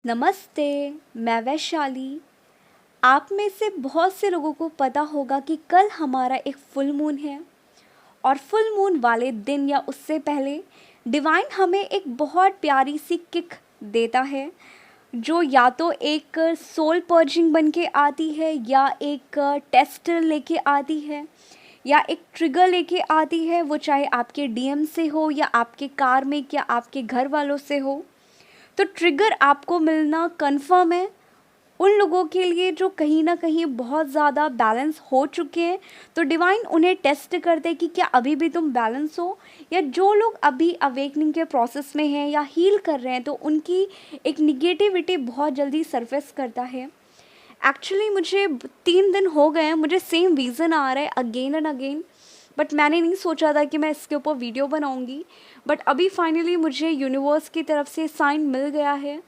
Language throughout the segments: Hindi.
नमस्ते। मैं वैशाली। आप में से बहुत से लोगों को पता होगा कि कल हमारा एक फुल मून है और फुल मून वाले दिन या उससे पहले डिवाइन हमें एक बहुत प्यारी सी किक देता है, जो या तो एक सोल पर्जिंग बन के आती है या एक टेस्ट लेके आती है या एक ट्रिगर लेके आती है। वो चाहे आपके डीएम से हो या आपके कार्मिक या आपके घर वालों से हो, तो ट्रिगर आपको मिलना कंफर्म है उन लोगों के लिए जो कहीं ना कहीं बहुत ज़्यादा बैलेंस हो चुके हैं। तो डिवाइन उन्हें टेस्ट करते हैं कि क्या अभी भी तुम बैलेंस हो, या जो लोग अभी अवेकनिंग के प्रोसेस में हैं या हील कर रहे हैं तो उनकी एक निगेटिविटी बहुत जल्दी सरफेस करता है। एक्चुअली मुझे 3 दिन हो गए हैं, मुझे सेम विज़न आ रहा है अगेन एंड अगेन, बट मैंने नहीं सोचा था कि मैं इसके ऊपर वीडियो बनाऊंगी। बट अभी फाइनली मुझे यूनिवर्स की तरफ से साइन मिल गया है,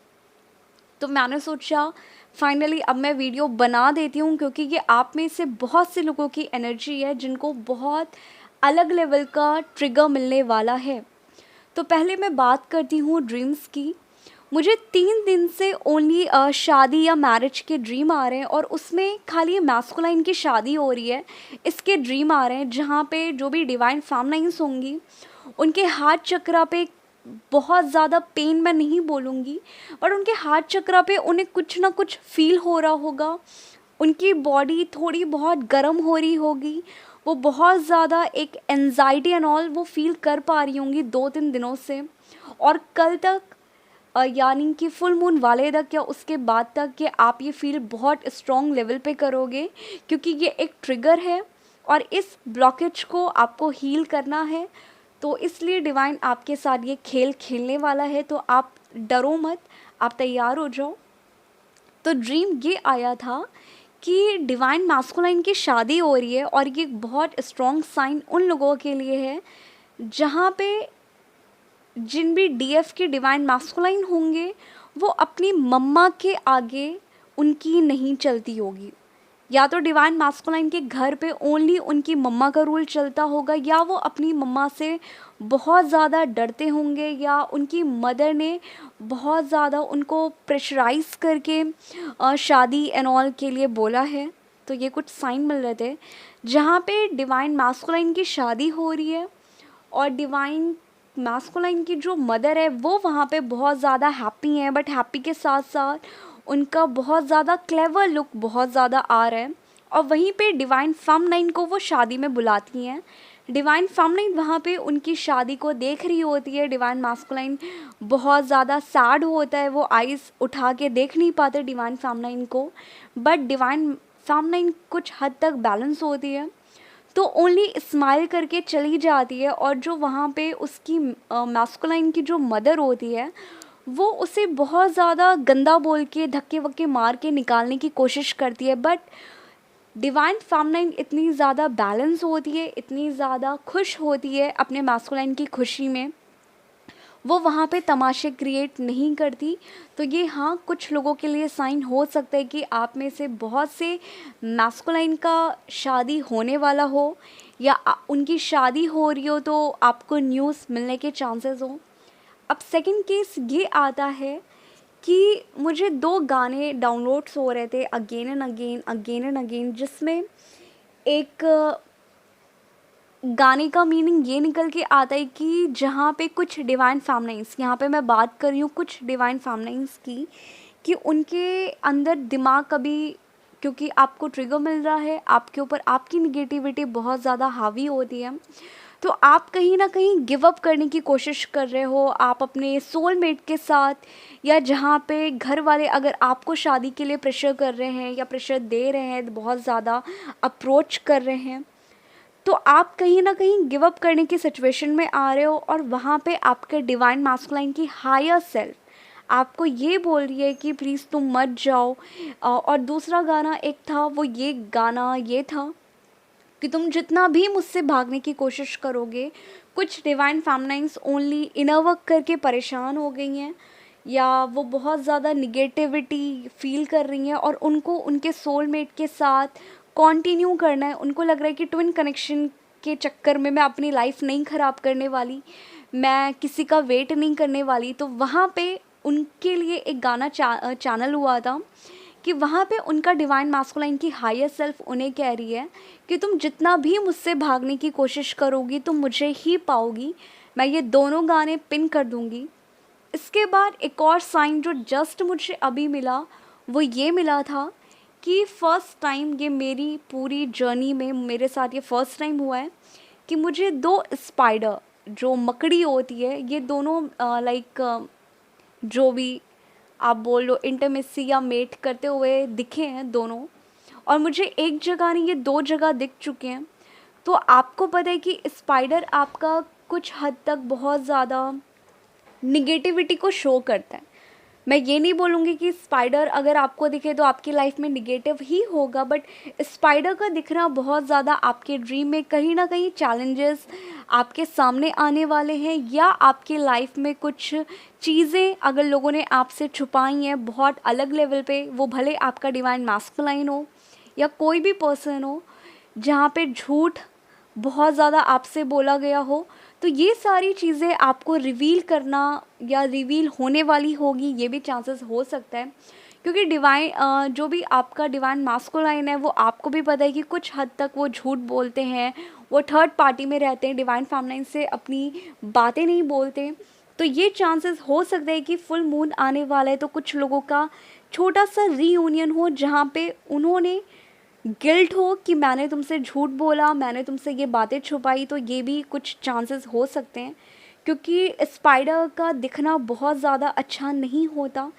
तो मैंने सोचा फाइनली अब मैं वीडियो बना देती हूँ, क्योंकि ये आप में से बहुत से लोगों की एनर्जी है जिनको बहुत अलग लेवल का ट्रिगर मिलने वाला है। तो पहले मैं बात करती हूँ ड्रीम्स की। मुझे 3 दिन से ओनली शादी या मैरिज के ड्रीम आ रहे हैं, और उसमें खाली मैस्कुलाइन की शादी हो रही है इसके ड्रीम आ रहे हैं, जहाँ पे जो भी डिवाइन फेमिनाइन्स होंगी उनके हाथ चक्रा पे बहुत ज़्यादा पेन मैं नहीं बोलूँगी, पर उनके हाथ चक्रा पे उन्हें कुछ ना कुछ फील हो रहा होगा। उनकी बॉडी थोड़ी बहुत गर्म हो रही होगी, वो बहुत ज़्यादा एक एंजाइटी एंड ऑल वो फील कर पा रही होंगी 2-3 दिनों से। और कल तक यानी कि फुल मून वाले तक या उसके बाद तक कि आप ये फील बहुत स्ट्रॉन्ग लेवल पे करोगे, क्योंकि ये एक ट्रिगर है और इस ब्लॉकेज को आपको हील करना है। तो इसलिए डिवाइन आपके साथ ये खेल खेलने वाला है, तो आप डरो मत, आप तैयार हो जाओ। तो ड्रीम ये आया था कि डिवाइन मास्कुलाइन की शादी हो रही है, और ये बहुत स्ट्रॉन्ग साइन उन लोगों के लिए है जहाँ पे जिन भी डीएफ के डिवाइन मास्कुलाइन होंगे वो अपनी मम्मा के आगे उनकी नहीं चलती होगी। या तो डिवाइन मास्कुलाइन के घर पे ओनली उनकी मम्मा का रूल चलता होगा, या वो अपनी मम्मा से बहुत ज़्यादा डरते होंगे, या उनकी मदर ने बहुत ज़्यादा उनको प्रेशराइज करके शादी एंड ऑल के लिए बोला है। तो ये कुछ साइन मिल रहे थे जहाँ पे डिवाइन मास्कुलाइन की शादी हो रही है, और डिवाइन मास्कुलाइन की जो मदर है वो वहाँ पे बहुत ज़्यादा हैप्पी हैं, बट हैप्पी के साथ साथ उनका बहुत ज़्यादा क्लेवर लुक बहुत ज़्यादा आ रहा है। और वहीं पे डिवाइन फेमिनाइन को वो शादी में बुलाती हैं। डिवाइन फेमिनाइन वहाँ पे उनकी शादी को देख रही होती है। डिवाइन मास्कुलाइन बहुत ज़्यादा सैड होता है, वो आइज़ उठा के देख नहीं पाते डिवाइन फेमिनाइन को, बट डिवाइन फेमिनाइन कुछ हद तक बैलेंस होती है, तो ओनली स्माइल करके चली जाती है। और जो वहाँ पे उसकी मास्कुलाइन की जो मदर होती है वो उसे बहुत ज़्यादा गंदा बोल के धक्के वक्के मार के निकालने की कोशिश करती है, बट डिवाइन फेमिनाइन इतनी ज़्यादा बैलेंस होती है, इतनी ज़्यादा खुश होती है अपने मास्कुलाइन की खुशी में, वो वहाँ पे तमाशे क्रिएट नहीं करती। तो ये हाँ कुछ लोगों के लिए साइन हो सकता है कि आप में से बहुत से मैस्कुलाइन का शादी होने वाला हो, या उनकी शादी हो रही हो तो आपको न्यूज़ मिलने के चांसेस हो। अब सेकंड केस ये आता है कि मुझे 2 गाने डाउनलोड्स हो रहे थे again and again again and again, जिसमें एक गाने का मीनिंग ये निकल के आता है कि जहाँ पे कुछ डिवाइन फेमिनाइन्स, यहाँ पे मैं बात कर रही हूँ कुछ डिवाइन फेमिनाइन्स की, कि उनके अंदर दिमाग कभी, क्योंकि आपको ट्रिगर मिल रहा है, आपके ऊपर आपकी निगेटिविटी बहुत ज़्यादा हावी होती है, तो आप कहीं ना कहीं गिव अप करने की कोशिश कर रहे हो। आप अपने सोलमेट के साथ, या जहाँ पे घर वाले अगर आपको शादी के लिए प्रेशर कर रहे हैं या प्रेशर दे रहे हैं, बहुत ज़्यादा अप्रोच कर रहे हैं, तो आप कहीं ना कहीं गिव अप करने की सिचुएशन में आ रहे हो, और वहाँ पे आपके डिवाइन मास्कुलाइन की हायर सेल्फ आपको ये बोल रही है कि प्लीज़ तुम मत जाओ। और दूसरा गाना एक था, वो ये गाना ये था कि तुम जितना भी मुझसे भागने की कोशिश करोगे, कुछ डिवाइन फेमिनाइन्स ओनली इनर वर्क करके परेशान हो गई हैं, या वो बहुत ज़्यादा निगेटिविटी फील कर रही हैं, और उनको उनके सोलमेट के साथ कंटिन्यू करना है। उनको लग रहा है कि ट्विन कनेक्शन के चक्कर में मैं अपनी लाइफ नहीं ख़राब करने वाली, मैं किसी का वेट नहीं करने वाली। तो वहाँ पे उनके लिए एक गाना चैनल हुआ था कि वहाँ पे उनका डिवाइन मैस्कुलाइन की हायर सेल्फ उन्हें कह रही है कि तुम जितना भी मुझसे भागने की कोशिश करोगी तुम मुझे ही पाओगी, मैं ये दोनों गाने पिन कर दूँगी। इसके बाद एक और साइन जो जस्ट मुझे अभी मिला वो ये मिला था कि फ़र्स्ट टाइम, ये मेरी पूरी जर्नी में मेरे साथ ये फ़र्स्ट टाइम हुआ है कि मुझे 2 स्पाइडर जो मकड़ी होती है, ये दोनों लाइक जो भी आप बोल लो इंटिमेसी या मेट करते हुए दिखे हैं दोनों, और मुझे एक जगह नहीं ये 2 जगह दिख चुके हैं। तो आपको पता है कि स्पाइडर आपका कुछ हद तक बहुत ज़्यादा निगेटिविटी को शो करता है। मैं ये नहीं बोलूँगी कि स्पाइडर अगर आपको दिखे तो आपकी लाइफ में निगेटिव ही होगा, बट स्पाइडर का दिखना बहुत ज़्यादा आपके ड्रीम में कहीं ना कहीं चैलेंजेस आपके सामने आने वाले हैं, या आपकी लाइफ में कुछ चीज़ें अगर लोगों ने आपसे छुपाई हैं बहुत अलग लेवल पे, वो भले आपका डिवाइन मैस्कुलाइन हो या कोई भी पर्सन हो, जहाँ पे झूठ बहुत ज़्यादा आपसे बोला गया हो, तो ये सारी चीज़ें आपको रिवील करना या रिवील होने वाली होगी, ये भी चांसेस हो सकता है। क्योंकि डिवाइन जो भी आपका डिवाइन मैस्कुलाइन है वो आपको भी पता है कि कुछ हद तक वो झूठ बोलते हैं, वो थर्ड पार्टी में रहते हैं, डिवाइन फेमिनिन से अपनी बातें नहीं बोलते। तो ये चांसेस हो सकता है कि फुल मून आने वाला है तो कुछ लोगों का छोटा सा रीयूनियन हो जहाँ पे उन्होंने गिल्ट हो कि मैंने तुमसे झूठ बोला, मैंने तुमसे ये बातें छुपाई, तो ये भी कुछ चांसेस हो सकते हैं। क्योंकि स्पाइडर का दिखना बहुत ज़्यादा अच्छा नहीं होता,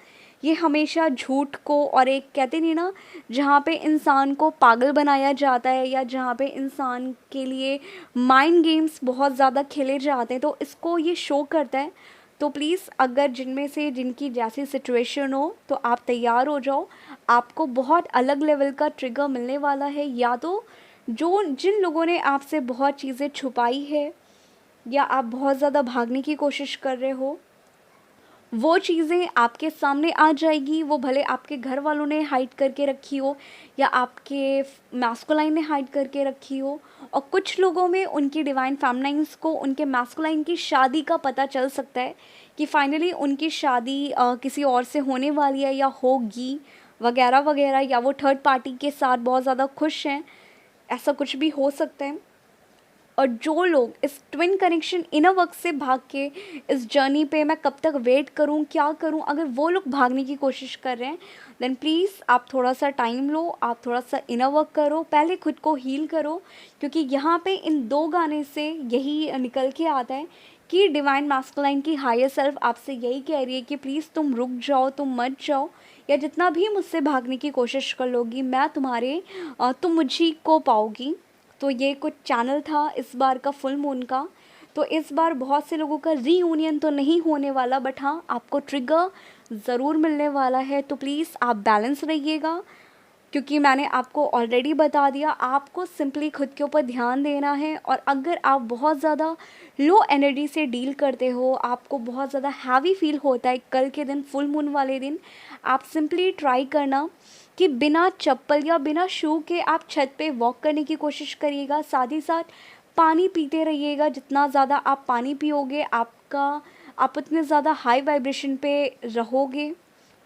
ये हमेशा झूठ को और एक कहते नहीं ना, जहाँ पे इंसान को पागल बनाया जाता है या जहाँ पे इंसान के लिए माइंड गेम्स बहुत ज़्यादा खेले जाते हैं, तो इसको ये शो करता है। तो प्लीज़ अगर जिनमें से जिनकी जैसी सिचुएशन हो तो आप तैयार हो जाओ, आपको बहुत अलग लेवल का ट्रिगर मिलने वाला है। या तो जो जिन लोगों ने आपसे बहुत चीज़ें छुपाई है या आप बहुत ज़्यादा भागने की कोशिश कर रहे हो, वो चीज़ें आपके सामने आ जाएगी, वो भले आपके घर वालों ने हाइड करके रखी हो या आपके मैस्कुलाइन ने हाइड करके रखी हो। और कुछ लोगों में उनकी डिवाइन फेमिनाइन्स को उनके मैस्कुलाइन की शादी का पता चल सकता है कि फाइनली उनकी शादी किसी और से होने वाली है या होगी वगैरह वगैरह, या वो थर्ड पार्टी के साथ बहुत ज़्यादा खुश हैं, ऐसा कुछ भी हो सकता है। और जो लोग इस ट्विन कनेक्शन इनर वर्क से भाग के इस जर्नी पे मैं कब तक वेट करूं क्या करूं, अगर वो लोग भागने की कोशिश कर रहे हैं देन प्लीज़ आप थोड़ा सा टाइम लो, आप थोड़ा सा इनर वर्क करो, पहले खुद को हील करो। क्योंकि यहाँ पे इन 2 गाने से यही निकल के आता है कि डिवाइन मैस्कुलाइन की हायर सेल्फ आपसे यही कह रही है कि प्लीज़ तुम रुक जाओ, तुम मत जाओ, या जितना भी मुझसे भागने की कोशिश कर लोगी मैं तुम मुझी को पाओगी। तो ये कुछ चैनल था इस बार का फुल मून का। तो इस बार बहुत से लोगों का रीयूनियन तो नहीं होने वाला, बट हाँ आपको ट्रिगर ज़रूर मिलने वाला है। तो प्लीज़ आप बैलेंस रहिएगा, क्योंकि मैंने आपको ऑलरेडी बता दिया, आपको सिंपली खुद के ऊपर ध्यान देना है। और अगर आप बहुत ज़्यादा लो एनर्जी से डील करते हो, आपको बहुत ज़्यादा हैवी फील होता है कल के दिन फुल मून वाले दिन, आप सिंपली ट्राई करना कि बिना चप्पल या बिना शू के आप छत पे वॉक करने की कोशिश करिएगा। साथ ही साथ पानी पीते रहिएगा, जितना ज़्यादा आप पानी पियोगे आप उतने ज़्यादा हाई वाइब्रेशन पे रहोगे।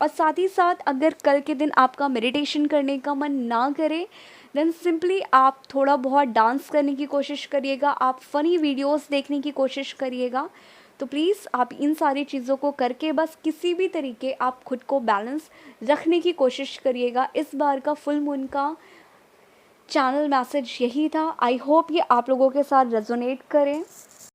और साथ ही साथ अगर कल के दिन आपका मेडिटेशन करने का मन ना करे देन सिंपली आप थोड़ा बहुत डांस करने की कोशिश करिएगा, आप फ़नी वीडियोस देखने की कोशिश करिएगा। तो प्लीज़ आप इन सारी चीज़ों को करके बस किसी भी तरीके आप खुद को बैलेंस रखने की कोशिश करिएगा। इस बार का फुल मून का चैनल मैसेज यही था। आई होप ये आप लोगों के साथ रेजोनेट करें।